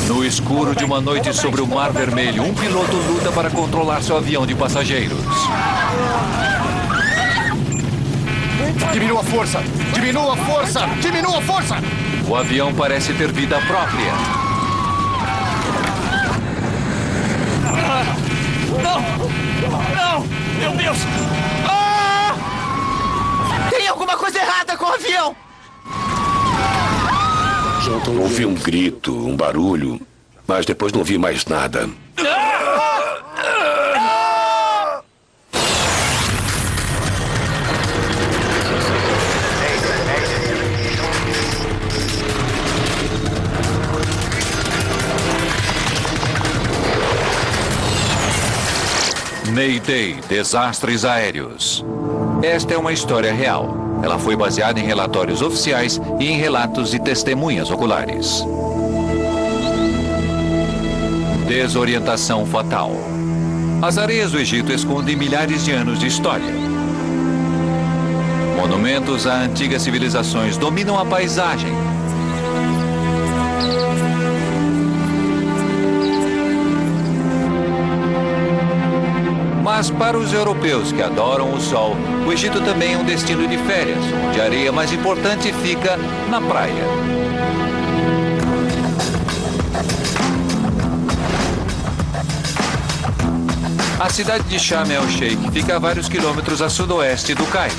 No escuro de uma noite sobre o Mar Vermelho, um piloto luta para controlar seu avião de passageiros. Diminua a força! Diminua a força! Diminua a força! O avião parece ter vida própria. Não! Não! Meu Deus! Ah! Tem alguma coisa errada com o avião! Ouvi um grito, um barulho, mas depois não ouvi mais nada. Mayday, desastres aéreos. Esta é uma história real. Ela foi baseada em relatórios oficiais e em relatos de testemunhas oculares. Desorientação fatal. As areias do Egito escondem milhares de anos de história. Monumentos a antigas civilizações dominam a paisagem. Mas para os europeus que adoram o sol, o Egito também é um destino de férias, onde a areia mais importante fica na praia. A cidade de Sharm el-Sheikh fica a vários quilômetros a sudoeste do Cairo.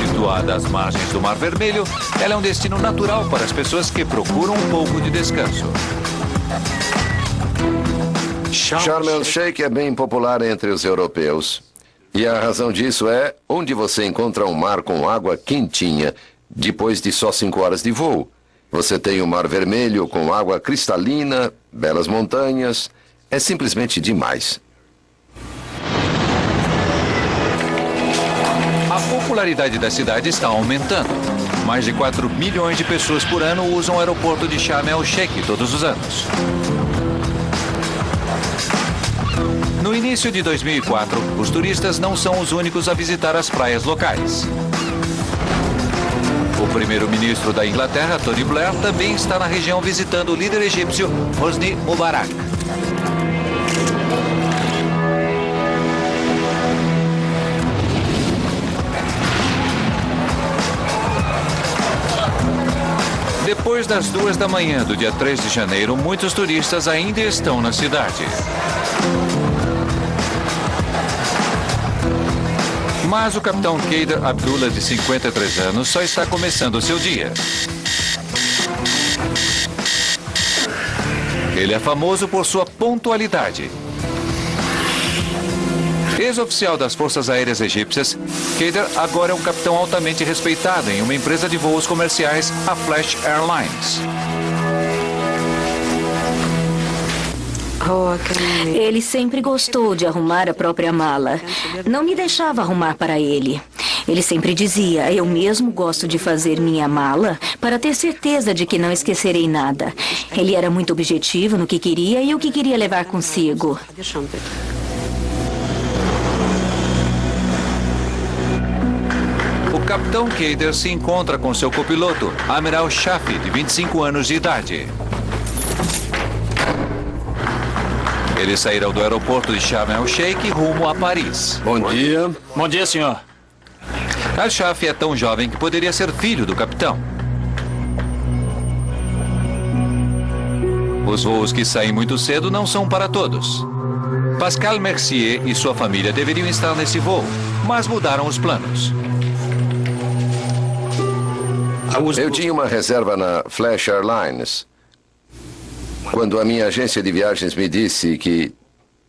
Situada às margens do Mar Vermelho, ela é um destino natural para as pessoas que procuram um pouco de descanso. Sharm el-Sheikh é bem popular entre os europeus. E a razão disso é onde você encontra um mar com água quentinha, depois de só 5 horas de voo. Você tem o Mar Vermelho com água cristalina, belas montanhas. É simplesmente demais. A popularidade da cidade está aumentando. Mais de 4 milhões de pessoas por ano usam o aeroporto de Sharm el-Sheikh todos os anos. No início de 2004, os turistas não são os únicos a visitar as praias locais. O primeiro-ministro da Inglaterra, Tony Blair, também está na região visitando o líder egípcio Hosni Mubarak. Depois das 2 da manhã do dia 3 de janeiro, muitos turistas ainda estão na cidade. Mas o capitão Keider Abdullah, de 53 anos, só está começando o seu dia. Ele é famoso por sua pontualidade. Ex-oficial das Forças Aéreas Egípcias, Keider agora é um capitão altamente respeitado em uma empresa de voos comerciais, a Flash Airlines. Ele sempre gostou de arrumar a própria mala. Não me deixava arrumar para ele. Ele sempre dizia, eu mesmo gosto de fazer minha mala para ter certeza de que não esquecerei nada. Ele era muito objetivo no que queria e o que queria levar consigo. O capitão Keider se encontra com seu copiloto, Amiral Shafi, de 25 anos de idade. Eles saíram do aeroporto de Sharm el-Sheikh rumo a Paris. Bom dia. Bom dia, senhor. Al-Shafi é tão jovem que poderia ser filho do capitão. Os voos que saem muito cedo não são para todos. Pascal Mercier e sua família deveriam estar nesse voo, mas mudaram os planos. Eu tinha uma reserva na Flash Airlines. Quando a minha agência de viagens me disse que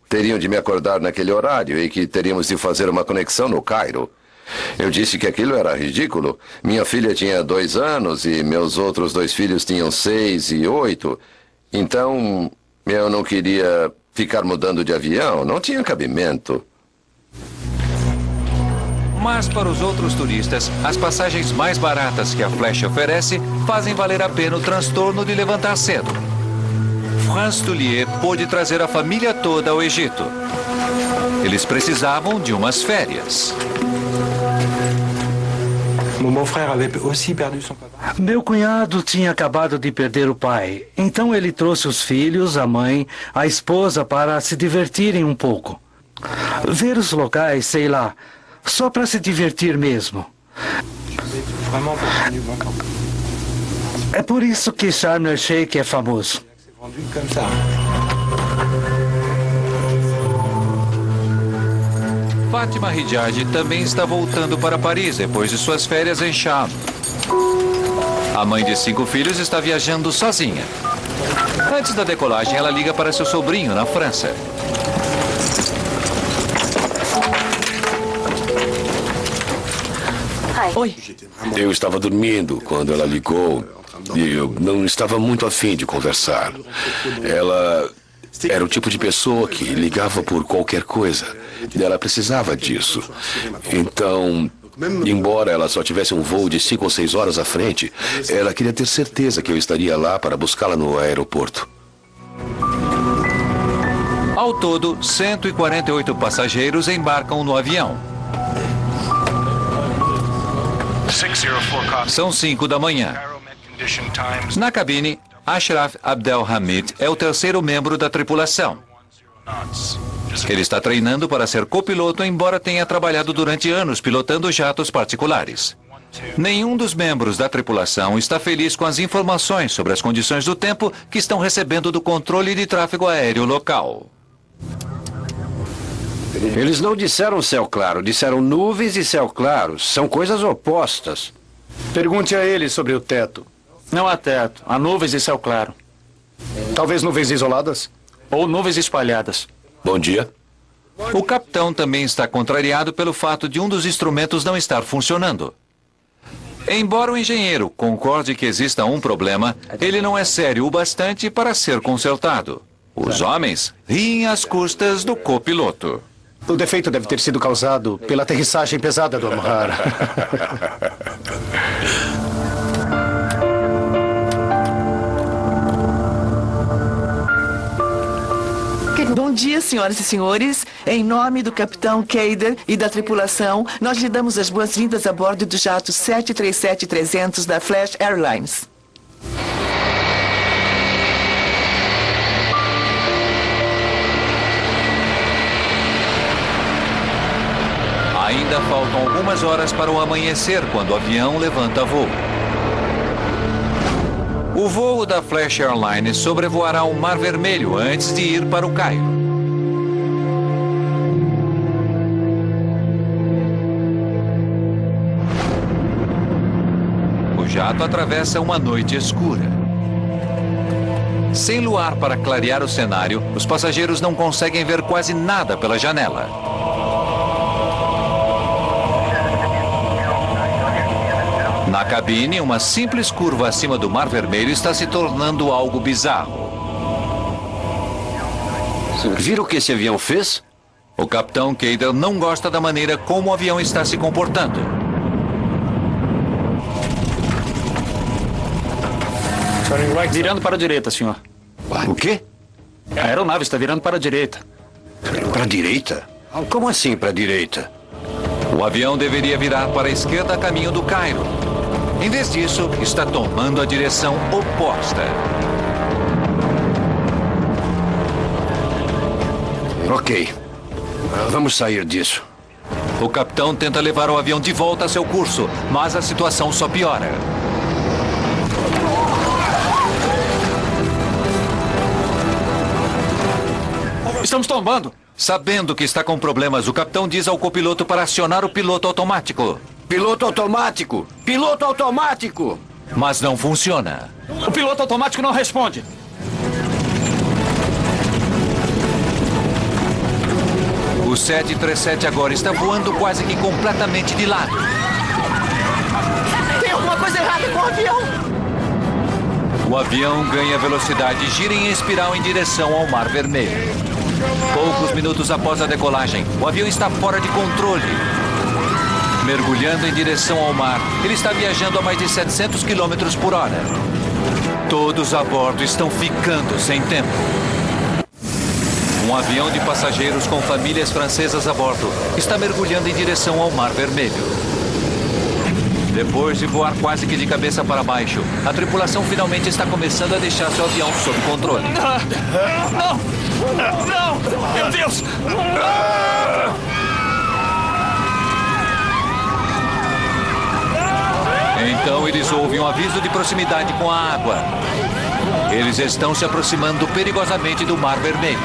teriam de me acordar naquele horário e que teríamos de fazer uma conexão no Cairo, eu disse que aquilo era ridículo. Minha filha tinha 2 anos e meus outros 2 filhos tinham 6 e 8. Então, eu não queria ficar mudando de avião. Não tinha cabimento. Mas para os outros turistas, as passagens mais baratas que a Flash oferece fazem valer a pena o transtorno de levantar cedo. France Tullier pôde trazer a família toda ao Egito. Eles precisavam de umas férias. Meu cunhado tinha acabado de perder o pai. Então ele trouxe os filhos, a mãe, a esposa para se divertirem um pouco. Ver os locais, sei lá, só para se divertir mesmo. É por isso que Sharm el-Sheikh é famoso. Fátima Hijaj também está voltando para Paris depois de suas férias em Sharm. A mãe de 5 filhos está viajando sozinha. Antes da decolagem, ela liga para seu sobrinho na França. Oi. Eu estava dormindo quando ela ligou e eu não estava muito afim de conversar. Ela era o tipo de pessoa que ligava por qualquer coisa. E ela precisava disso. Então, embora ela só tivesse um voo de 5 ou 6 horas à frente, ela queria ter certeza que eu estaria lá para buscá-la no aeroporto. Ao todo, 148 passageiros embarcam no avião. São 5 da manhã. Na cabine, Ashraf Abdelhamid é o terceiro membro da tripulação. Ele está treinando para ser copiloto, embora tenha trabalhado durante anos pilotando jatos particulares. Nenhum dos membros da tripulação está feliz com as informações sobre as condições do tempo que estão recebendo do controle de tráfego aéreo local. Eles não disseram céu claro, disseram nuvens e céu claro. São coisas opostas. Pergunte a ele sobre o teto. Não há teto, há nuvens e céu claro. Talvez nuvens isoladas? Ou nuvens espalhadas. Bom dia. O capitão também está contrariado pelo fato de um dos instrumentos não estar funcionando. Embora o engenheiro concorde que exista um problema, ele não é sério o bastante para ser consertado. Os homens riem às custas do copiloto. O defeito deve ter sido causado pela aterrissagem pesada do Amhar. Bom dia, senhoras e senhores. Em nome do capitão Kader e da tripulação, nós lhe damos as boas-vindas a bordo do jato 737-300 da Flash Airlines. Ainda faltam algumas horas para o amanhecer quando o avião levanta voo. O voo da Flash Airlines sobrevoará o Mar Vermelho antes de ir para o Cairo. O jato atravessa uma noite escura. Sem luar para clarear o cenário, os passageiros não conseguem ver quase nada pela janela. Na cabine, uma simples curva acima do Mar Vermelho está se tornando algo bizarro. Viram o que esse avião fez? O capitão Kader não gosta da maneira como o avião está se comportando. Virando para a direita, senhor. O quê? A aeronave está virando para a direita. Para a direita? Como assim para a direita? O avião deveria virar para a esquerda a caminho do Cairo. Em vez disso, está tomando a direção oposta. Ok. Vamos sair disso. O capitão tenta levar o avião de volta a seu curso, mas a situação só piora. Estamos tombando. Sabendo que está com problemas, o capitão diz ao copiloto para acionar o piloto automático. Piloto automático! Piloto automático! Mas não funciona. O piloto automático não responde. O 737 agora está voando quase que completamente de lado. Tem alguma coisa errada com o avião? O avião ganha velocidade e gira em espiral em direção ao Mar Vermelho. Poucos minutos após a decolagem, o avião está fora de controle. Mergulhando em direção ao mar, ele está viajando a mais de 700 km por hora. Todos a bordo estão ficando sem tempo. Um avião de passageiros com famílias francesas a bordo está mergulhando em direção ao Mar Vermelho. Depois de voar quase que de cabeça para baixo, a tripulação finalmente está começando a deixar seu avião sob controle. Não! Não! Meu Deus! Então eles ouvem um aviso de proximidade com a água. Eles estão se aproximando perigosamente do Mar Vermelho.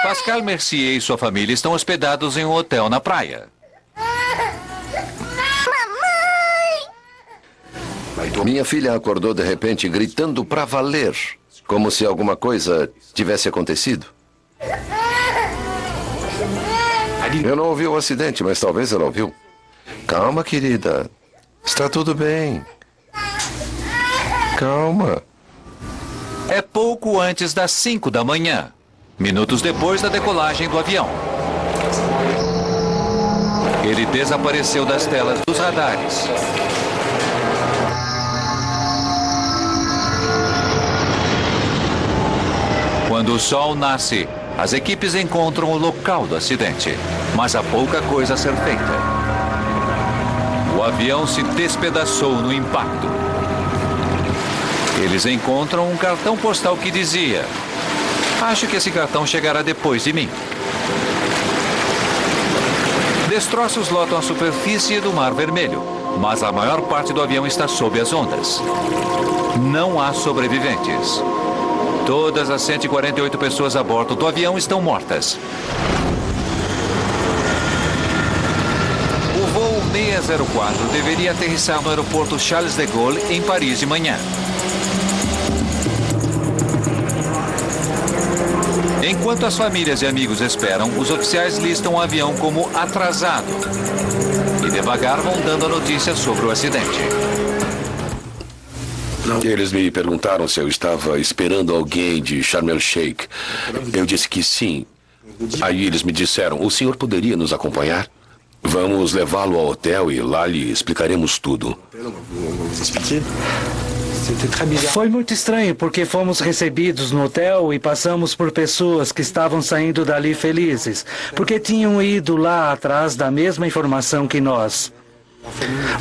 Pascal Mercier e sua família estão hospedados em um hotel na praia. Minha filha acordou de repente gritando pra valer, como se alguma coisa tivesse acontecido. Eu não ouvi o acidente, mas talvez ela ouviu. Calma, querida. Está tudo bem. Calma. É pouco antes das 5 da manhã, minutos depois da decolagem do avião. Ele desapareceu das telas dos radares. Quando o sol nasce, as equipes encontram o local do acidente, mas há pouca coisa a ser feita. O avião se despedaçou no impacto. Eles encontram um cartão postal que dizia: "Acho que esse cartão chegará depois de mim." Destroços lotam a superfície do Mar Vermelho, mas a maior parte do avião está sob as ondas. Não há sobreviventes. Todas as 148 pessoas a bordo do avião estão mortas. O voo 604 deveria aterrissar no aeroporto Charles de Gaulle, em Paris, de manhã. Enquanto as famílias e amigos esperam, os oficiais listam o avião como atrasado e devagar vão dando a notícia sobre o acidente. Eles me perguntaram se eu estava esperando alguém de Sharm el-Sheikh. Eu disse que sim. Aí eles me disseram: "O senhor poderia nos acompanhar? Vamos levá-lo ao hotel e lá lhe explicaremos tudo." Foi muito estranho porque fomos recebidos no hotel e passamos por pessoas que estavam saindo dali felizes, porque tinham ido lá atrás da mesma informação que nós.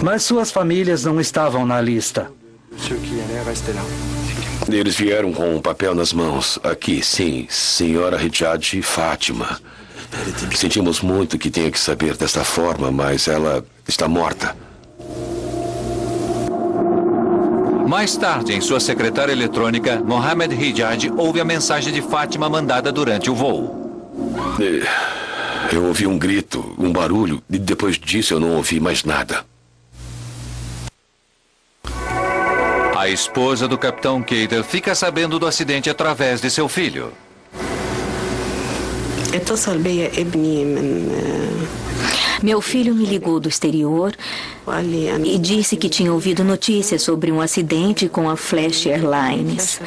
Mas suas famílias não estavam na lista. Eles vieram com um papel nas mãos. Aqui, sim, senhora Rijad Fátima. Sentimos muito que tenha que saber desta forma, mas ela está morta. Mais tarde, em sua secretária eletrônica, Mohamed Rijad ouve a mensagem de Fátima mandada durante o voo. Eu ouvi um grito, um barulho, e depois disso eu não ouvi mais nada. A esposa do capitão Keider fica sabendo do acidente através de seu filho. Meu filho me ligou do exterior e disse que tinha ouvido notícias sobre um acidente com a Flash Airlines.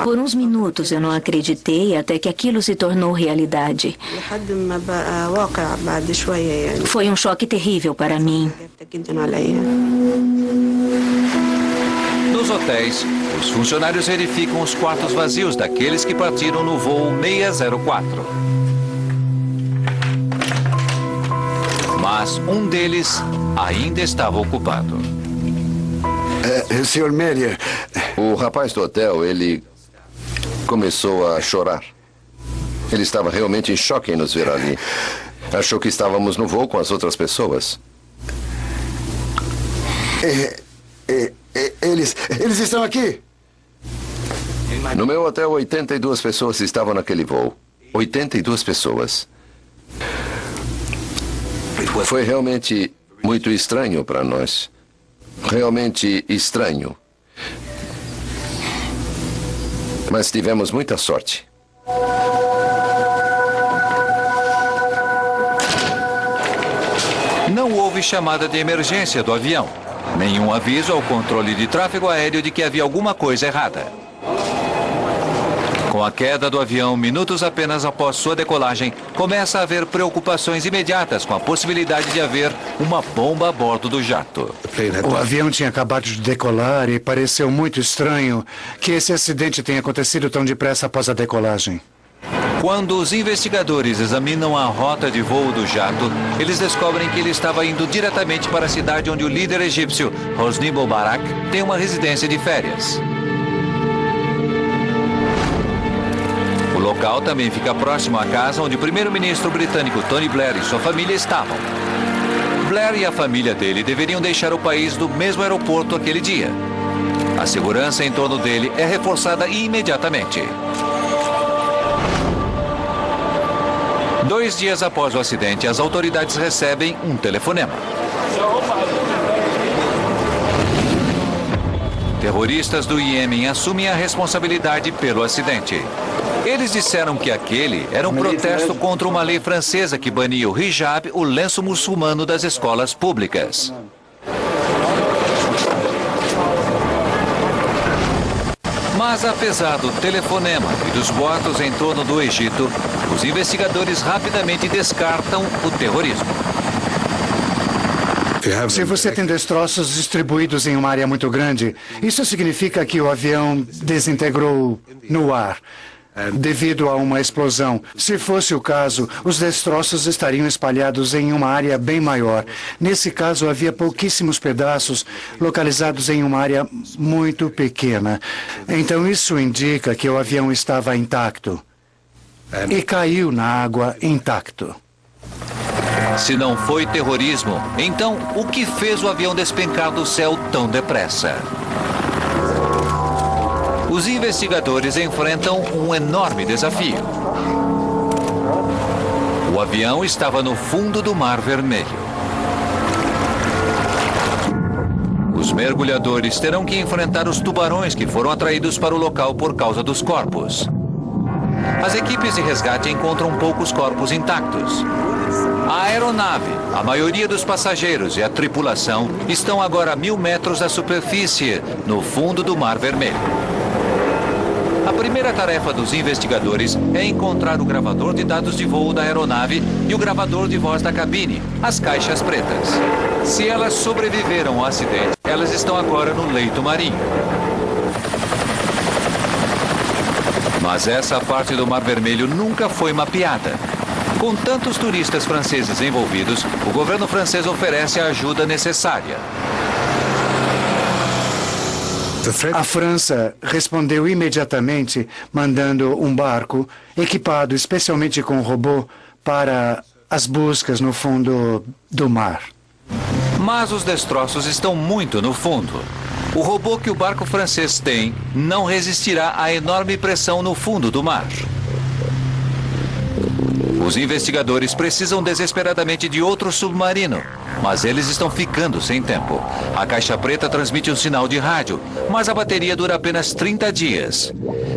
Por uns minutos eu não acreditei até que aquilo se tornou realidade. Foi um choque terrível para mim. Nos hotéis, os funcionários verificam os quartos vazios daqueles que partiram no voo 604. Mas um deles ainda estava ocupado. Sr. Merrier. O rapaz do hotel, ele começou a chorar. Ele estava realmente em choque em nos ver ali. Achou que estávamos no voo com as outras pessoas. Eles estão aqui? No meu hotel, 82 pessoas estavam naquele voo. 82 pessoas. Foi realmente muito estranho para nós. Realmente estranho. Mas tivemos muita sorte. Não houve chamada de emergência do avião. Nenhum aviso ao controle de tráfego aéreo de que havia alguma coisa errada. Com a queda do avião, minutos apenas após sua decolagem, começa a haver preocupações imediatas com a possibilidade de haver uma bomba a bordo do jato. O avião tinha acabado de decolar e pareceu muito estranho que esse acidente tenha acontecido tão depressa após a decolagem. Quando os investigadores examinam a rota de voo do jato, eles descobrem que ele estava indo diretamente para a cidade onde o líder egípcio, Hosni Mubarak, tem uma residência de férias. O local também fica próximo à casa onde o primeiro-ministro britânico Tony Blair e sua família estavam. Blair e a família dele deveriam deixar o país do mesmo aeroporto aquele dia. A segurança em torno dele é reforçada imediatamente. 2 dias após o acidente, as autoridades recebem um telefonema. Terroristas do Iêmen assumem a responsabilidade pelo acidente. Eles disseram que aquele era um protesto contra uma lei francesa que bania o hijab, o lenço muçulmano, das escolas públicas. Mas apesar do telefonema e dos boatos em torno do Egito, os investigadores rapidamente descartam o terrorismo. Se você tem destroços distribuídos em uma área muito grande, isso significa que o avião desintegrou no ar devido a uma explosão. Se fosse o caso, os destroços estariam espalhados em uma área bem maior. Nesse caso, havia pouquíssimos pedaços localizados em uma área muito pequena. Então, isso indica que o avião estava intacto e caiu na água intacto. Se não foi terrorismo, então o que fez o avião despencar do céu tão depressa? Os investigadores enfrentam um enorme desafio. O avião estava no fundo do Mar Vermelho. Os mergulhadores terão que enfrentar os tubarões que foram atraídos para o local por causa dos corpos. As equipes de resgate encontram poucos corpos intactos. A aeronave, a maioria dos passageiros e a tripulação estão agora a 1.000 metros da superfície, no fundo do Mar Vermelho. A primeira tarefa dos investigadores é encontrar o gravador de dados de voo da aeronave e o gravador de voz da cabine, as caixas pretas. Se elas sobreviveram ao acidente, elas estão agora no leito marinho. Mas essa parte do Mar Vermelho nunca foi mapeada. Com tantos turistas franceses envolvidos, o governo francês oferece a ajuda necessária. A França respondeu imediatamente, mandando um barco equipado especialmente com robô para as buscas no fundo do mar. Mas os destroços estão muito no fundo. O robô que o barco francês tem não resistirá à enorme pressão no fundo do mar. Os investigadores precisam desesperadamente de outro submarino, mas eles estão ficando sem tempo. A caixa preta transmite um sinal de rádio, mas a bateria dura apenas 30 dias.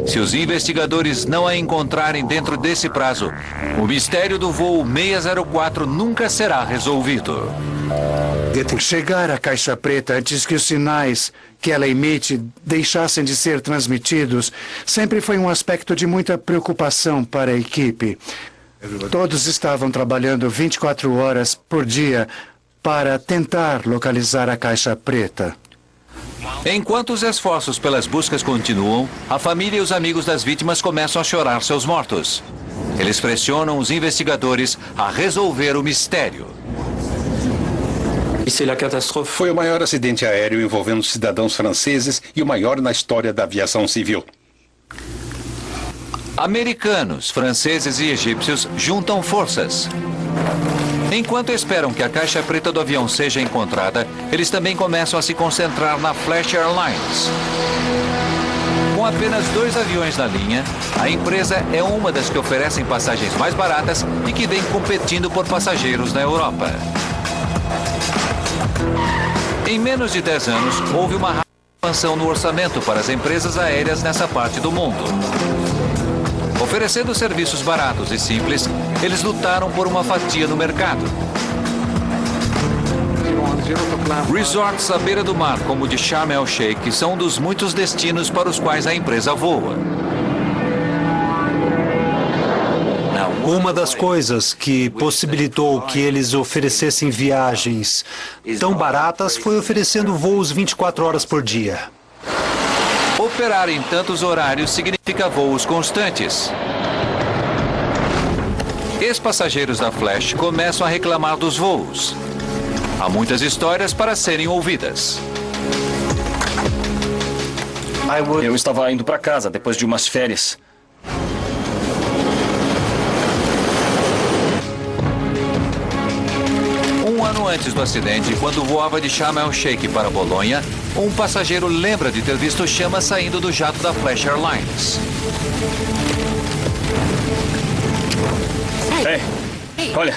Se os investigadores não a encontrarem dentro desse prazo, o mistério do voo 604 nunca será resolvido. Chegar à caixa preta antes que os sinais que ela emite deixassem de ser transmitidos sempre foi um aspecto de muita preocupação para a equipe. Todos estavam trabalhando 24 horas por dia para tentar localizar a caixa preta. Enquanto os esforços pelas buscas continuam, a família e os amigos das vítimas começam a chorar seus mortos. Eles pressionam os investigadores a resolver o mistério. Foi o maior acidente aéreo envolvendo cidadãos franceses e o maior na história da aviação civil. Americanos, franceses e egípcios juntam forças. Enquanto esperam que a caixa preta do avião seja encontrada, eles também começam a se concentrar na Flash Airlines. Com apenas 2 aviões na linha, a empresa é uma das que oferecem passagens mais baratas e que vem competindo por passageiros na Europa. Em menos de 10 anos, houve uma rápida expansão no orçamento para as empresas aéreas nessa parte do mundo. Oferecendo serviços baratos e simples, eles lutaram por uma fatia no mercado. Resorts à beira do mar, como o de Sharm el-Sheikh, são um dos muitos destinos para os quais a empresa voa. Uma das coisas que possibilitou que eles oferecessem viagens tão baratas foi oferecendo voos 24 horas por dia. Operar em tantos horários significa voos constantes. Ex-passageiros da Flash começam a reclamar dos voos. Há muitas histórias para serem ouvidas. Eu estava indo para casa depois de umas férias. Um ano antes do acidente, quando voava de Sharm el-Sheikh para Bolonha, um passageiro lembra de ter visto chamas saindo do jato da Flash Airlines. Ei, olha,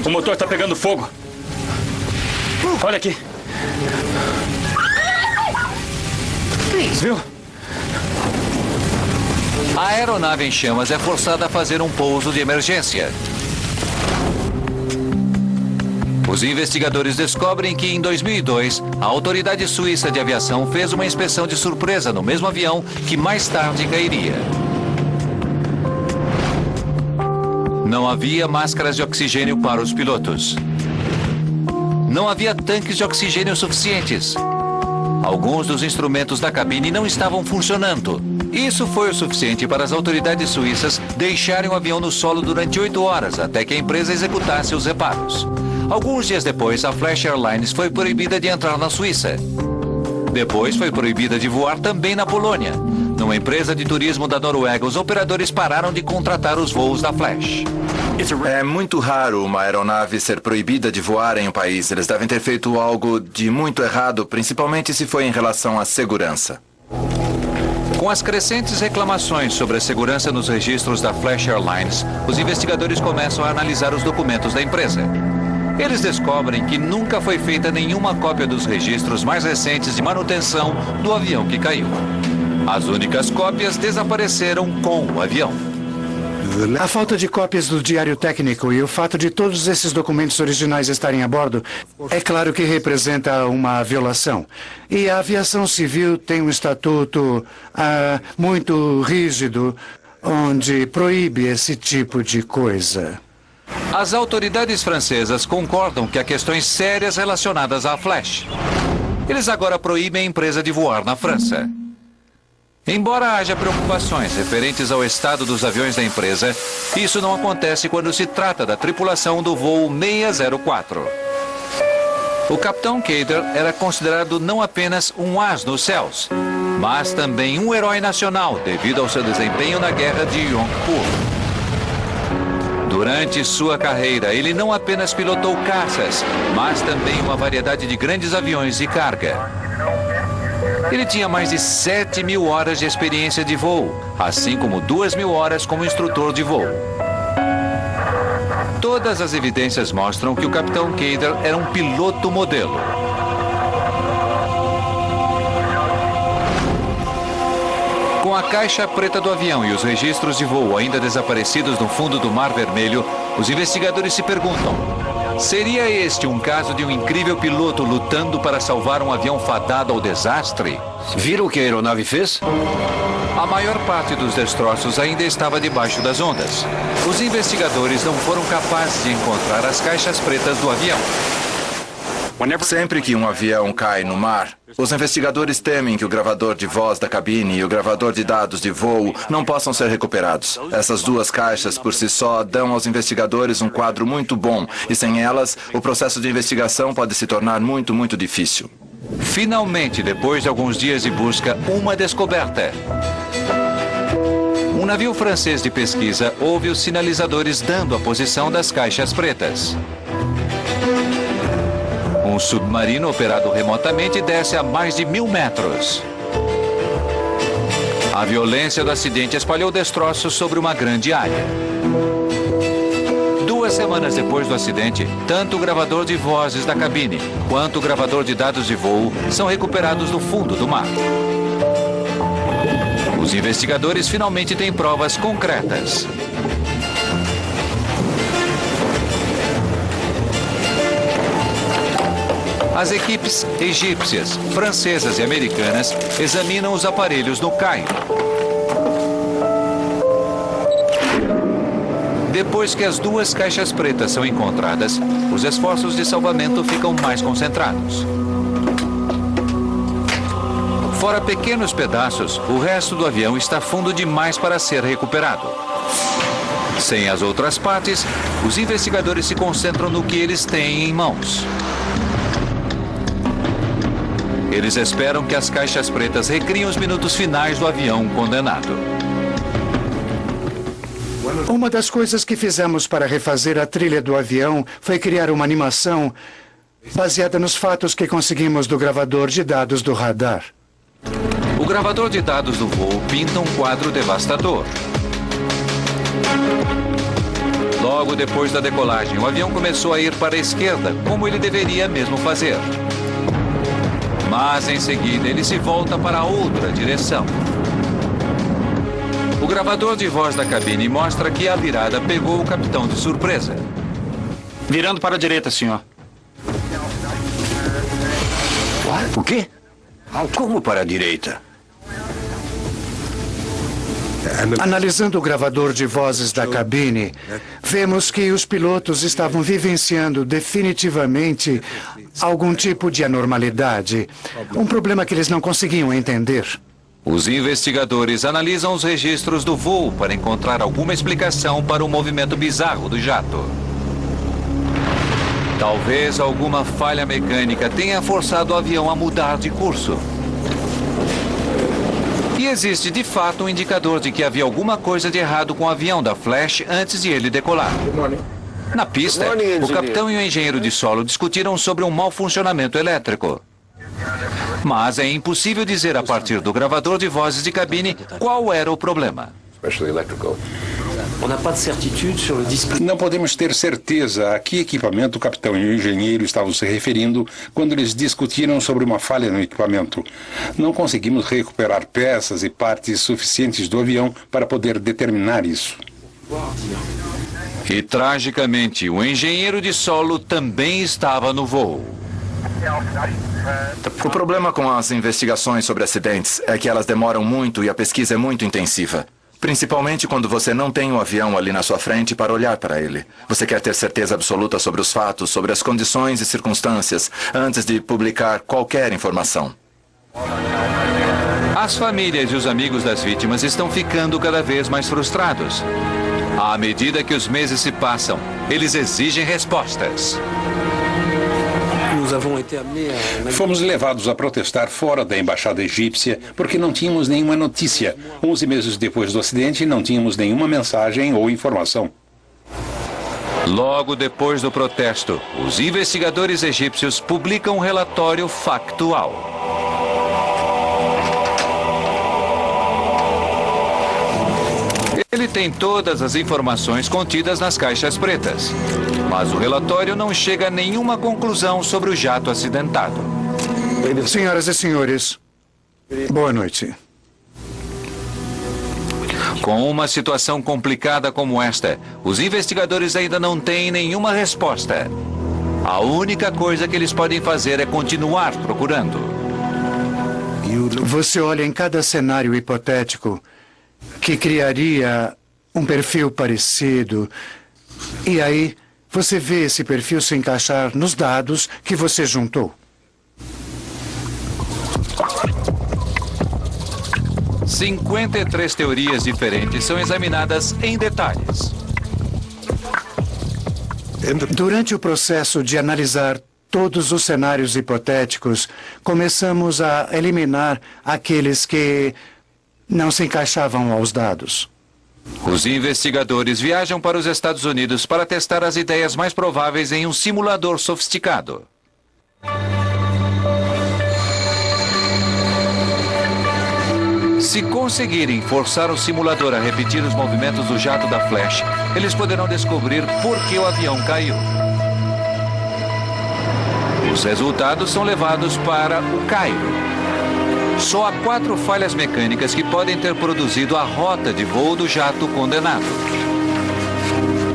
o motor está pegando fogo. Olha aqui. Viu? A aeronave em chamas é forçada a fazer um pouso de emergência. Os investigadores descobrem que, em 2002, a autoridade suíça de aviação fez uma inspeção de surpresa no mesmo avião que mais tarde cairia. Não havia máscaras de oxigênio para os pilotos. Não havia tanques de oxigênio suficientes. Alguns dos instrumentos da cabine não estavam funcionando. Isso foi o suficiente para as autoridades suíças deixarem o avião no solo durante 8 horas, até que a empresa executasse os reparos. Alguns dias depois, a Flash Airlines foi proibida de entrar na Suíça. Depois foi proibida de voar também na Polônia. Numa empresa de turismo da Noruega, os operadores pararam de contratar os voos da Flash. É muito raro uma aeronave ser proibida de voar em um país. Eles devem ter feito algo de muito errado, principalmente se foi em relação à segurança. Com as crescentes reclamações sobre a segurança nos registros da Flash Airlines, os investigadores começam a analisar os documentos da empresa. Eles descobrem que nunca foi feita nenhuma cópia dos registros mais recentes de manutenção do avião que caiu. As únicas cópias desapareceram com o avião. A falta de cópias do diário técnico e o fato de todos esses documentos originais estarem a bordo, é claro que representa uma violação. E a aviação civil tem um estatuto muito rígido, onde proíbe esse tipo de coisa. As autoridades francesas concordam que há questões sérias relacionadas à Flash. Eles agora proíbem a empresa de voar na França. Embora haja preocupações referentes ao estado dos aviões da empresa, isso não acontece quando se trata da tripulação do voo 604. O capitão Kader era considerado não apenas um as nos céus, mas também um herói nacional devido ao seu desempenho na guerra de Yom Kippur. Durante sua carreira, ele não apenas pilotou caças, mas também uma variedade de grandes aviões de carga. Ele tinha mais de 7.000 horas de experiência de voo, assim como 2.000 horas como instrutor de voo. Todas as evidências mostram que o capitão Kader era um piloto modelo. Com a caixa preta do avião e os registros de voo ainda desaparecidos no fundo do Mar Vermelho, os investigadores se perguntam: seria este um caso de um incrível piloto lutando para salvar um avião fadado ao desastre? Viram o que a aeronave fez? A maior parte dos destroços ainda estava debaixo das ondas. Os investigadores não foram capazes de encontrar as caixas pretas do avião. Sempre que um avião cai no mar, os investigadores temem que o gravador de voz da cabine e o gravador de dados de voo não possam ser recuperados. Essas duas caixas, por si só, dão aos investigadores um quadro muito bom, e sem elas, o processo de investigação pode se tornar muito, muito difícil. Finalmente, depois de alguns dias de busca, uma descoberta. Um navio francês de pesquisa ouve os sinalizadores dando a posição das caixas pretas. Um submarino operado remotamente desce a mais de 1.000 metros. A violência do acidente espalhou destroços sobre uma grande área. 2 semanas depois do acidente, tanto o gravador de vozes da cabine quanto o gravador de dados de voo são recuperados no fundo do mar. Os investigadores finalmente têm provas concretas. As equipes egípcias, francesas e americanas examinam os aparelhos no Cairo. Depois que as duas caixas pretas são encontradas, os esforços de salvamento ficam mais concentrados. Fora pequenos pedaços, o resto do avião está fundo demais para ser recuperado. Sem as outras partes, os investigadores se concentram no que eles têm em mãos. Eles esperam que as caixas pretas recriem os minutos finais do avião condenado. Uma das coisas que fizemos para refazer a trilha do avião foi criar uma animação baseada nos fatos que conseguimos do gravador de dados do radar. O gravador de dados do voo pinta um quadro devastador. Logo depois da decolagem, o avião começou a ir para a esquerda, como ele deveria mesmo fazer. Mas em seguida ele se volta para outra direção. O gravador de voz da cabine mostra que a virada pegou o capitão de surpresa. Virando para a direita, senhor. O quê? Como para a direita? Analisando o gravador de vozes da cabine, vemos que os pilotos estavam vivenciando definitivamente algum tipo de anormalidade. Um problema que eles não conseguiam entender. Os investigadores analisam os registros do voo para encontrar alguma explicação para o movimento bizarro do jato. Talvez alguma falha mecânica tenha forçado o avião a mudar de curso. E existe de fato um indicador de que havia alguma coisa de errado com o avião da Flash antes de ele decolar. Na pista, o capitão e o engenheiro de solo discutiram sobre um mau funcionamento elétrico. Mas é impossível dizer a partir do gravador de vozes de cabine qual era o problema. Não podemos ter certeza a que equipamento o capitão e o engenheiro estavam se referindo quando eles discutiram sobre uma falha no equipamento. Não conseguimos recuperar peças e partes suficientes do avião para poder determinar isso. E, tragicamente, o engenheiro de solo também estava no voo. O problema com as investigações sobre acidentes é que elas demoram muito e a pesquisa é muito intensiva. Principalmente quando você não tem um avião ali na sua frente para olhar para ele. Você quer ter certeza absoluta sobre os fatos, sobre as condições e circunstâncias, antes de publicar qualquer informação. As famílias e os amigos das vítimas estão ficando cada vez mais frustrados. À medida que os meses se passam, eles exigem respostas. Fomos levados a protestar fora da embaixada egípcia porque não tínhamos nenhuma notícia. 11 meses depois do acidente, não tínhamos nenhuma mensagem ou informação. Logo depois do protesto, os investigadores egípcios publicam um relatório factual. Ele tem todas as informações contidas nas caixas pretas, mas o relatório não chega a nenhuma conclusão sobre o jato acidentado. Senhoras e senhores, boa noite. Com uma situação complicada como esta, os investigadores ainda não têm nenhuma resposta. A única coisa que eles podem fazer é continuar procurando. Você olha em cada cenário hipotético que criaria um perfil parecido. E aí, você vê esse perfil se encaixar nos dados que você juntou. 53 teorias diferentes são examinadas em detalhes. Durante o processo de analisar todos os cenários hipotéticos, começamos a eliminar aqueles que não se encaixavam aos dados. Os investigadores viajam para os Estados Unidos para testar as ideias mais prováveis em um simulador sofisticado. Se conseguirem forçar o simulador a repetir os movimentos do jato da Flash, eles poderão descobrir por que o avião caiu. Os resultados são levados para o Cairo. Só há 4 falhas mecânicas que podem ter produzido a rota de voo do jato condenado.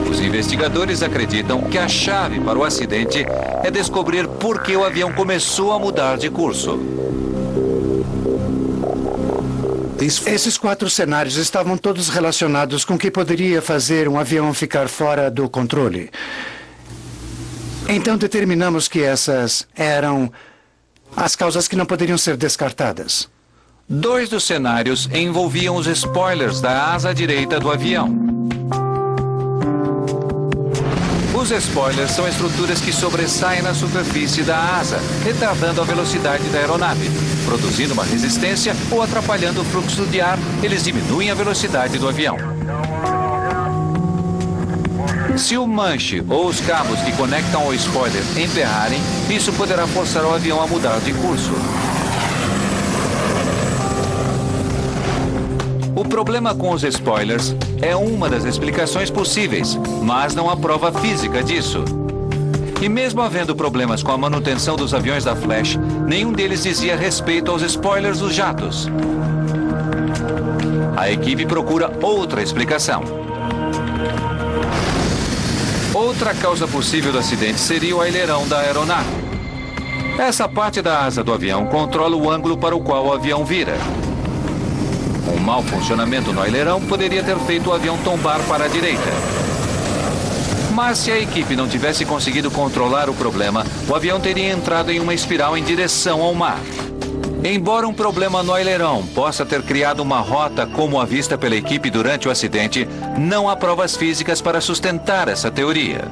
Os investigadores acreditam que a chave para o acidente é descobrir por que o avião começou a mudar de curso. Esses 4 cenários estavam todos relacionados com o que poderia fazer um avião ficar fora do controle. Então determinamos que essas eram as causas que não poderiam ser descartadas. 2 dos cenários envolviam os spoilers da asa direita do avião. Os spoilers são estruturas que sobressaem na superfície da asa, retardando a velocidade da aeronave. Produzindo uma resistência ou atrapalhando o fluxo de ar, eles diminuem a velocidade do avião. Se o manche ou os cabos que conectam ao spoiler emperrarem, isso poderá forçar o avião a mudar de curso. O problema com os spoilers é uma das explicações possíveis, mas não há prova física disso. E mesmo havendo problemas com a manutenção dos aviões da Flash, nenhum deles dizia respeito aos spoilers dos jatos. A equipe procura outra explicação. Outra causa possível do acidente seria o ailerão da aeronave. Essa parte da asa do avião controla o ângulo para o qual o avião vira. Um mau funcionamento no ailerão poderia ter feito o avião tombar para a direita. Mas se a equipe não tivesse conseguido controlar o problema, o avião teria entrado em uma espiral em direção ao mar. Embora um problema no ailerão possa ter criado uma rota como a vista pela equipe durante o acidente, não há provas físicas para sustentar essa teoria.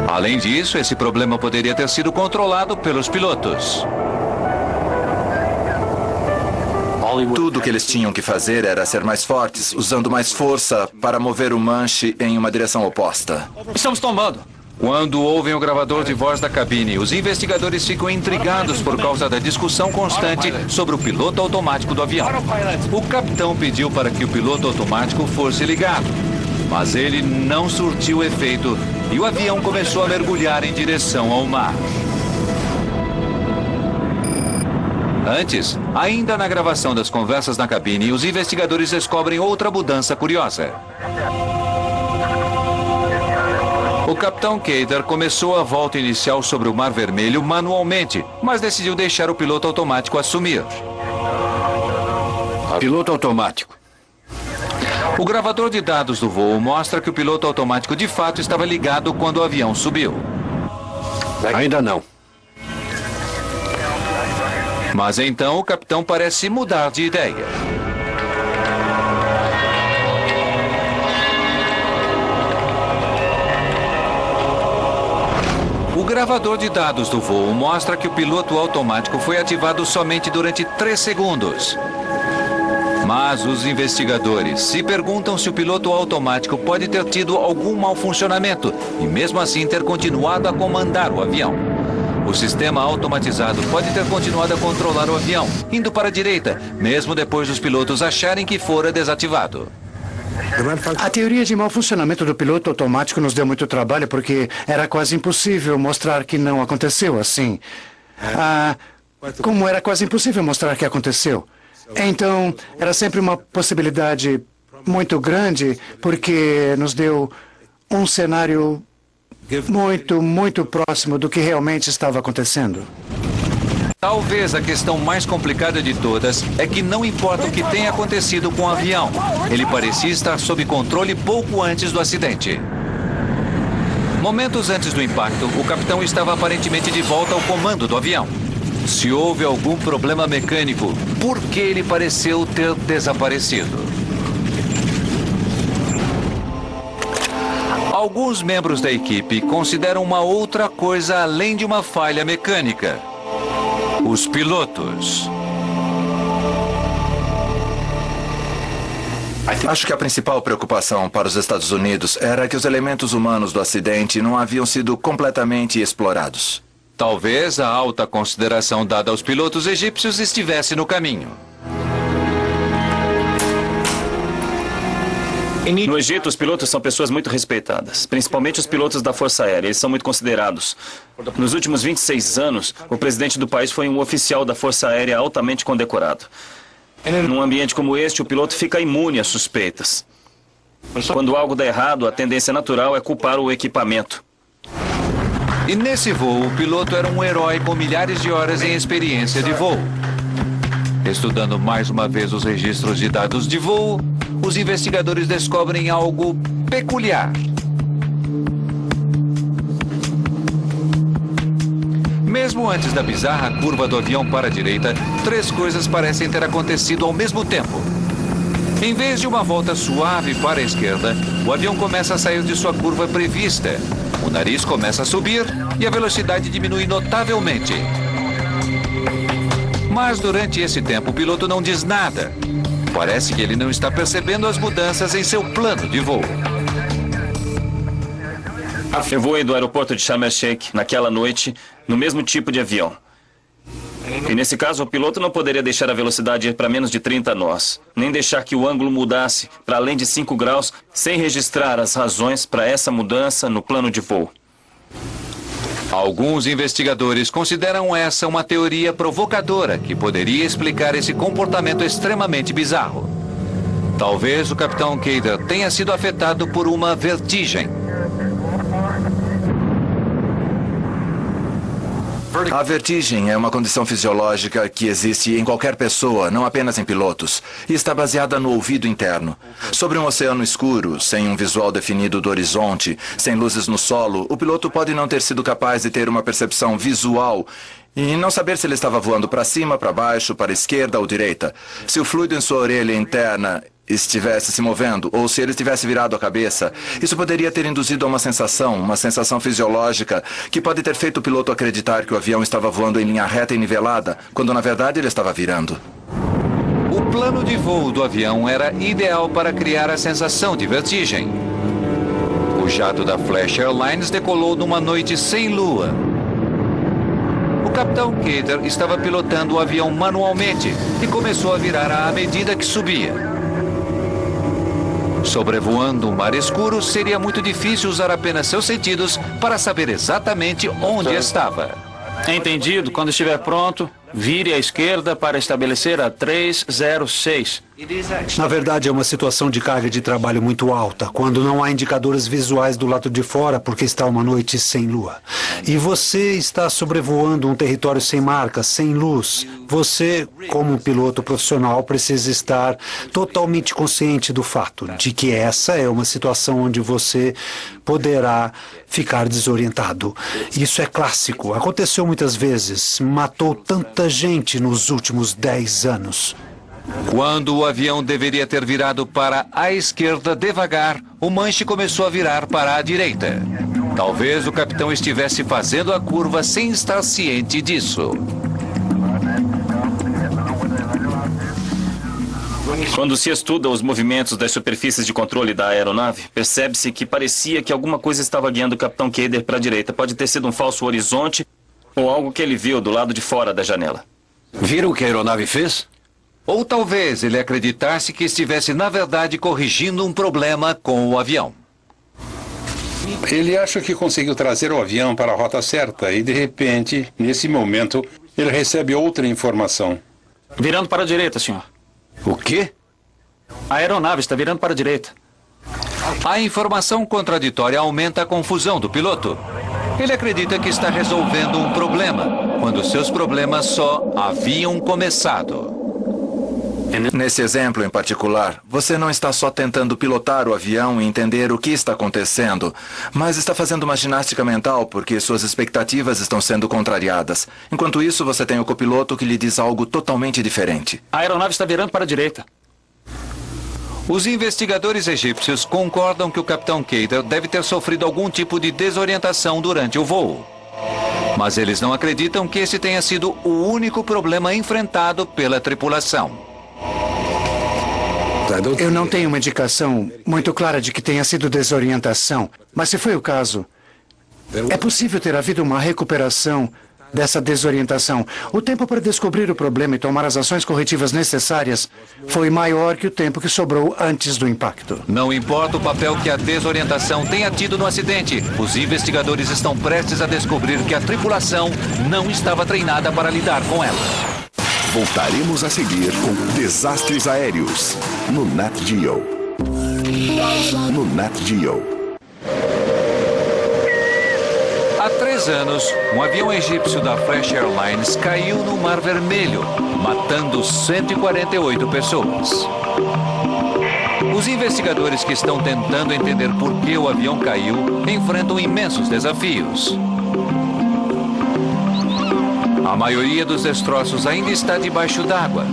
Além disso, esse problema poderia ter sido controlado pelos pilotos. Tudo que eles tinham que fazer era ser mais fortes, usando mais força para mover o manche em uma direção oposta. Estamos tombando. Quando ouvem o gravador de voz da cabine, os investigadores ficam intrigados por causa da discussão constante sobre o piloto automático do avião. O capitão pediu para que o piloto automático fosse ligado, mas ele não surtiu efeito e o avião começou a mergulhar em direção ao mar. Antes, ainda na gravação das conversas na cabine, os investigadores descobrem outra mudança curiosa. O capitão Kader começou a volta inicial sobre o Mar Vermelho manualmente, mas decidiu deixar o piloto automático assumir. Piloto automático. O gravador de dados do voo mostra que o piloto automático de fato estava ligado quando o avião subiu. Ainda não. Mas então o capitão parece mudar de ideia. O gravador de dados do voo mostra que o piloto automático foi ativado somente durante 3 segundos. Mas os investigadores se perguntam se o piloto automático pode ter tido algum mau funcionamento e mesmo assim ter continuado a comandar o avião. O sistema automatizado pode ter continuado a controlar o avião, indo para a direita, mesmo depois dos pilotos acharem que fora desativado. A teoria de mau funcionamento do piloto automático nos deu muito trabalho porque era quase impossível mostrar que não aconteceu assim. Como era quase impossível mostrar que aconteceu. Então, era sempre uma possibilidade muito grande porque nos deu um cenário muito próximo do que realmente estava acontecendo. Talvez a questão mais complicada de todas é que não importa o que tenha acontecido com o avião, ele parecia estar sob controle pouco antes do acidente. Momentos antes do impacto, o capitão estava aparentemente de volta ao comando do avião. Se houve algum problema mecânico, por que ele pareceu ter desaparecido? Alguns membros da equipe consideram uma outra coisa além de uma falha mecânica: os pilotos. Acho que a principal preocupação para os Estados Unidos era que os elementos humanos do acidente não haviam sido completamente explorados. Talvez a alta consideração dada aos pilotos egípcios estivesse no caminho. No Egito, os pilotos são pessoas muito respeitadas, principalmente os pilotos da Força Aérea. Eles são muito considerados. Nos últimos 26 anos, o presidente do país foi um oficial da Força Aérea altamente condecorado. Num ambiente como este, o piloto fica imune a suspeitas. Quando algo dá errado, a tendência natural é culpar o equipamento. E nesse voo, o piloto era um herói com milhares de horas em experiência de voo. Estudando mais uma vez os registros de dados de voo, os investigadores descobrem algo peculiar. Mesmo antes da bizarra curva do avião para a direita, 3 coisas parecem ter acontecido ao mesmo tempo. Em vez de uma volta suave para a esquerda, o avião começa a sair de sua curva prevista. O nariz começa a subir e a velocidade diminui notavelmente. Mas durante esse tempo, o piloto não diz nada. Parece que ele não está percebendo as mudanças em seu plano de voo. Eu voei do aeroporto de Sharm el-Sheikh naquela noite no mesmo tipo de avião. E nesse caso, o piloto não poderia deixar a velocidade ir para menos de 30 nós, nem deixar que o ângulo mudasse para além de 5 graus, sem registrar as razões para essa mudança no plano de voo. Alguns investigadores consideram essa uma teoria provocadora que poderia explicar esse comportamento extremamente bizarro. Talvez o capitão Kader tenha sido afetado por uma vertigem. A vertigem é uma condição fisiológica que existe em qualquer pessoa, não apenas em pilotos, e está baseada no ouvido interno. Sobre um oceano escuro, sem um visual definido do horizonte, sem luzes no solo, o piloto pode não ter sido capaz de ter uma percepção visual e não saber se ele estava voando para cima, para baixo, para a esquerda ou direita. Se o fluido em sua orelha interna estivesse se movendo, ou se ele estivesse virado a cabeça, isso poderia ter induzido a uma sensação fisiológica, que pode ter feito o piloto acreditar que o avião estava voando em linha reta e nivelada, quando na verdade ele estava virando. O plano de voo do avião era ideal para criar a sensação de vertigem. O jato da Flash Airlines decolou numa noite sem lua. O capitão Kader estava pilotando o avião manualmente e começou a virar à medida que subia. Sobrevoando um mar escuro, seria muito difícil usar apenas seus sentidos para saber exatamente onde estava. Entendido. Quando estiver pronto, vire à esquerda para estabelecer a 306. Na verdade, é uma situação de carga de trabalho muito alta, quando não há indicadores visuais do lado de fora, porque está uma noite sem lua. E você está sobrevoando um território sem marcas, sem luz. Você, como um piloto profissional, precisa estar totalmente consciente do fato de que essa é uma situação onde você poderá ficar desorientado. Isso é clássico. Aconteceu muitas vezes. Matou tanta gente nos últimos 10 anos. Quando o avião deveria ter virado para a esquerda devagar, o manche começou a virar para a direita. Talvez o capitão estivesse fazendo a curva sem estar ciente disso. Quando se estuda os movimentos das superfícies de controle da aeronave, percebe-se que parecia que alguma coisa estava guiando o capitão Kader para a direita. Pode ter sido um falso horizonte ou algo que ele viu do lado de fora da janela. Viram o que a aeronave fez? Ou talvez ele acreditasse que estivesse, na verdade, corrigindo um problema com o avião. Ele acha que conseguiu trazer o avião para a rota certa e, de repente, nesse momento, ele recebe outra informação. Virando para a direita, senhor. O quê? A aeronave está virando para a direita. A informação contraditória aumenta a confusão do piloto. Ele acredita que está resolvendo um problema, quando seus problemas só haviam começado. Nesse exemplo em particular, você não está só tentando pilotar o avião e entender o que está acontecendo, mas está fazendo uma ginástica mental porque suas expectativas estão sendo contrariadas. Enquanto isso, você tem o copiloto que lhe diz algo totalmente diferente. A aeronave está virando para a direita. Os investigadores egípcios concordam que o capitão Kader deve ter sofrido algum tipo de desorientação durante o voo. Mas eles não acreditam que esse tenha sido o único problema enfrentado pela tripulação. Eu não tenho uma indicação muito clara de que tenha sido desorientação, mas se foi o caso, é possível ter havido uma recuperação dessa desorientação. O tempo para descobrir o problema e tomar as ações corretivas necessárias foi maior que o tempo que sobrou antes do impacto. Não importa o papel que a desorientação tenha tido no acidente, os investigadores estão prestes a descobrir que a tripulação não estava treinada para lidar com ela. Voltaremos a seguir com Desastres Aéreos no Nat Geo. No Nat Geo. Há 3 3 anos, um avião egípcio da Flash Airlines caiu no Mar Vermelho, matando 148 pessoas. Os investigadores que estão tentando entender por que o avião caiu enfrentam imensos desafios. A maioria dos destroços ainda está debaixo d'água.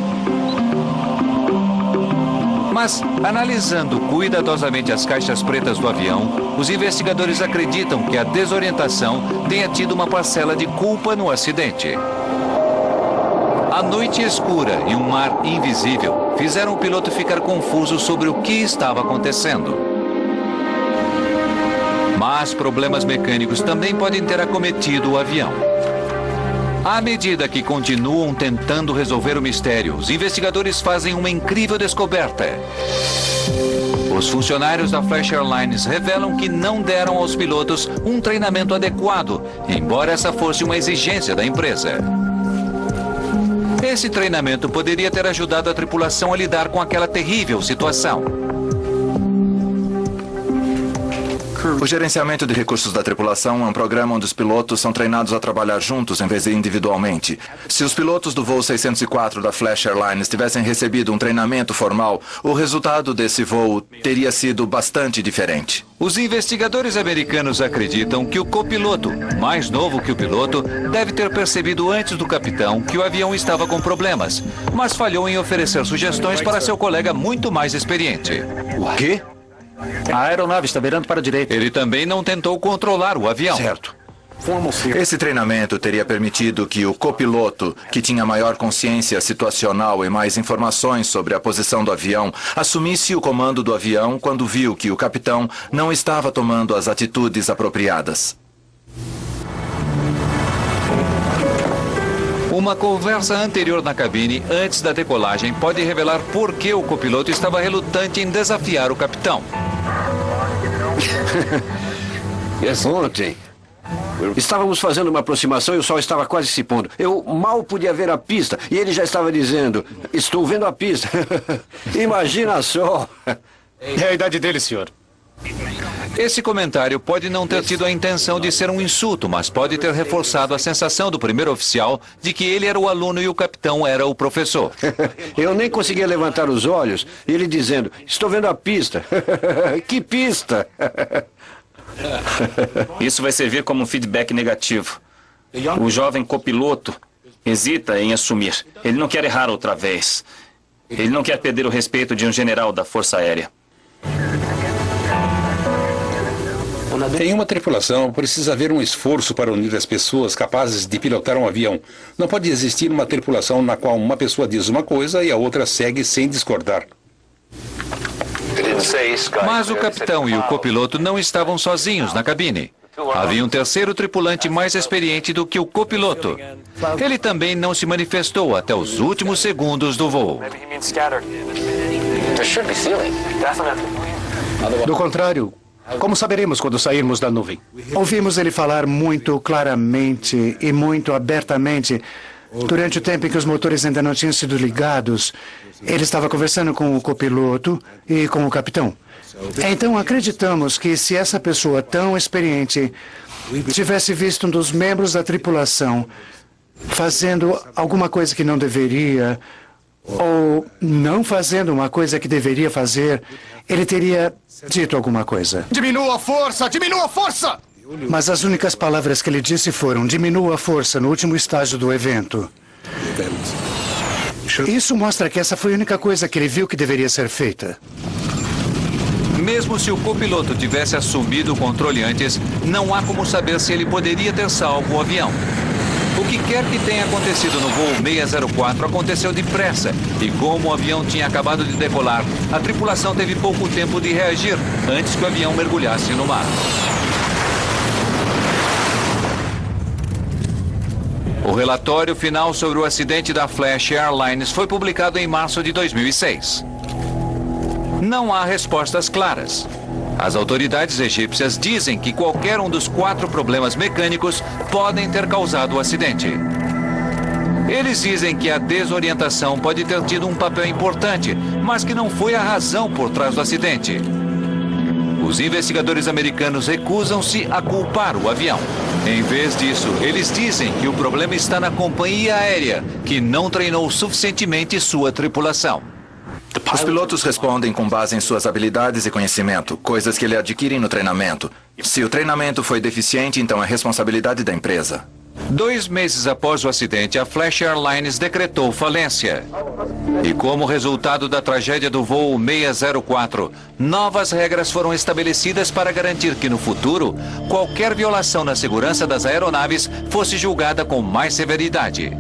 Mas, analisando cuidadosamente as caixas pretas do avião, os investigadores acreditam que a desorientação tenha tido uma parcela de culpa no acidente. A noite escura e um mar invisível fizeram o piloto ficar confuso sobre o que estava acontecendo. Mas problemas mecânicos também podem ter acometido o avião. À medida que continuam tentando resolver o mistério, os investigadores fazem uma incrível descoberta. Os funcionários da Flash Airlines revelam que não deram aos pilotos um treinamento adequado, embora essa fosse uma exigência da empresa. Esse treinamento poderia ter ajudado a tripulação a lidar com aquela terrível situação. O gerenciamento de recursos da tripulação é um programa onde os pilotos são treinados a trabalhar juntos em vez de individualmente. Se os pilotos do voo 604 da Flash Airlines tivessem recebido um treinamento formal, o resultado desse voo teria sido bastante diferente. Os investigadores americanos acreditam que o copiloto, mais novo que o piloto, deve ter percebido antes do capitão que o avião estava com problemas, mas falhou em oferecer sugestões para seu colega muito mais experiente. O quê? A aeronave está virando para a direita. Ele também não tentou controlar o avião. Certo. Esse treinamento teria permitido que o copiloto, que tinha maior consciência situacional e mais informações sobre a posição do avião, assumisse o comando do avião quando viu que o capitão não estava tomando as atitudes apropriadas. Uma conversa anterior na cabine, antes da decolagem, pode revelar por que o copiloto estava relutante em desafiar o capitão. Ontem, estávamos fazendo uma aproximação e o sol estava quase se pondo. Eu mal podia ver a pista e ele já estava dizendo, estou vendo a pista. Imagina só. É a idade dele, senhor. Esse comentário pode não ter tido a intenção de ser um insulto, mas pode ter reforçado a sensação do primeiro oficial de que ele era o aluno e o capitão era o professor. Eu nem conseguia levantar os olhos e ele dizendo, estou vendo a pista. Que pista? Isso vai servir como um feedback negativo. O jovem copiloto hesita em assumir. Ele não quer errar outra vez. Ele não quer perder o respeito de um general da Força Aérea. Em uma tripulação, precisa haver um esforço para unir as pessoas capazes de pilotar um avião. Não pode existir uma tripulação na qual uma pessoa diz uma coisa e a outra segue sem discordar. Mas o capitão e o copiloto não estavam sozinhos na cabine. Havia um terceiro tripulante mais experiente do que o copiloto. Ele também não se manifestou até os últimos segundos do voo. Do contrário, como saberemos quando sairmos da nuvem? Ouvimos ele falar muito claramente e muito abertamente. Durante o tempo em que os motores ainda não tinham sido ligados, ele estava conversando com o copiloto e com o capitão. Então acreditamos que se essa pessoa tão experiente tivesse visto um dos membros da tripulação fazendo alguma coisa que não deveria, ou não fazendo uma coisa que deveria fazer, ele teria dito alguma coisa. Diminua a força! Diminua a força! Mas as únicas palavras que ele disse foram, diminua a força no último estágio do evento. Isso mostra que essa foi a única coisa que ele viu que deveria ser feita. Mesmo se o copiloto tivesse assumido o controle antes, não há como saber se ele poderia ter salvo o avião. O que quer que tenha acontecido no voo 604 aconteceu depressa. E como o avião tinha acabado de decolar, a tripulação teve pouco tempo de reagir antes que o avião mergulhasse no mar. O relatório final sobre o acidente da Flash Airlines foi publicado em março de 2006. Não há respostas claras. As autoridades egípcias dizem que qualquer um dos 4 problemas mecânicos podem ter causado o acidente. Eles dizem que a desorientação pode ter tido um papel importante, mas que não foi a razão por trás do acidente. Os investigadores americanos recusam-se a culpar o avião. Em vez disso, eles dizem que o problema está na companhia aérea, que não treinou suficientemente sua tripulação. Os pilotos respondem com base em suas habilidades e conhecimento, coisas que ele adquirem no treinamento. Se o treinamento foi deficiente, então é responsabilidade da empresa. 2 meses após o acidente, a Flash Airlines decretou falência. E como resultado da tragédia do voo 604, novas regras foram estabelecidas para garantir que no futuro, qualquer violação na segurança das aeronaves fosse julgada com mais severidade.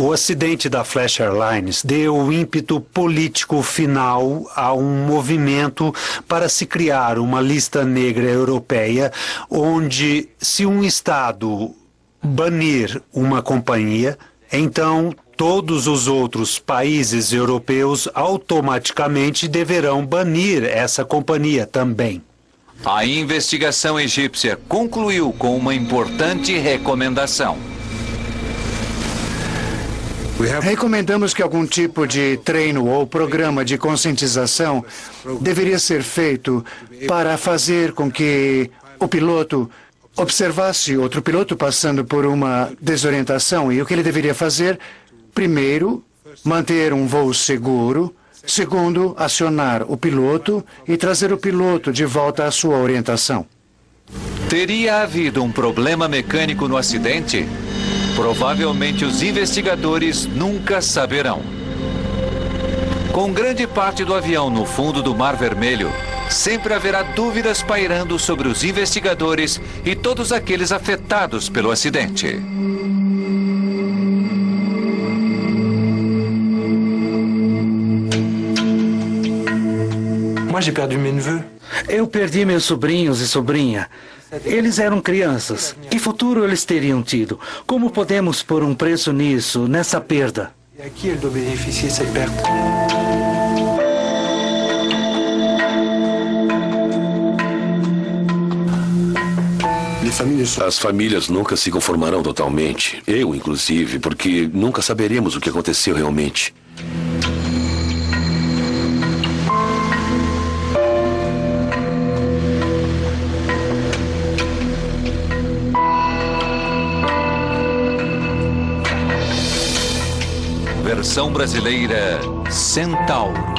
O acidente da Flash Airlines deu o ímpeto político final a um movimento para se criar uma lista negra europeia, onde, se um Estado banir uma companhia, então todos os outros países europeus automaticamente deverão banir essa companhia também. A investigação egípcia concluiu com uma importante recomendação. Recomendamos que algum tipo de treino ou programa de conscientização deveria ser feito para fazer com que o piloto observasse outro piloto passando por uma desorientação. E o que ele deveria fazer? Primeiro, manter um voo seguro. Segundo, acionar o piloto e trazer o piloto de volta à sua orientação. Teria havido um problema mecânico no acidente? Provavelmente os investigadores nunca saberão. Com grande parte do avião no fundo do Mar Vermelho, sempre haverá dúvidas pairando sobre os investigadores e todos aqueles afetados pelo acidente. Eu perdi meus sobrinhos e sobrinha. Eles eram crianças. Que futuro eles teriam tido? Como podemos pôr um preço nisso, nessa perda? As famílias nunca se conformarão totalmente. Eu, inclusive, porque nunca saberemos o que aconteceu realmente. Versão brasileira Centauro.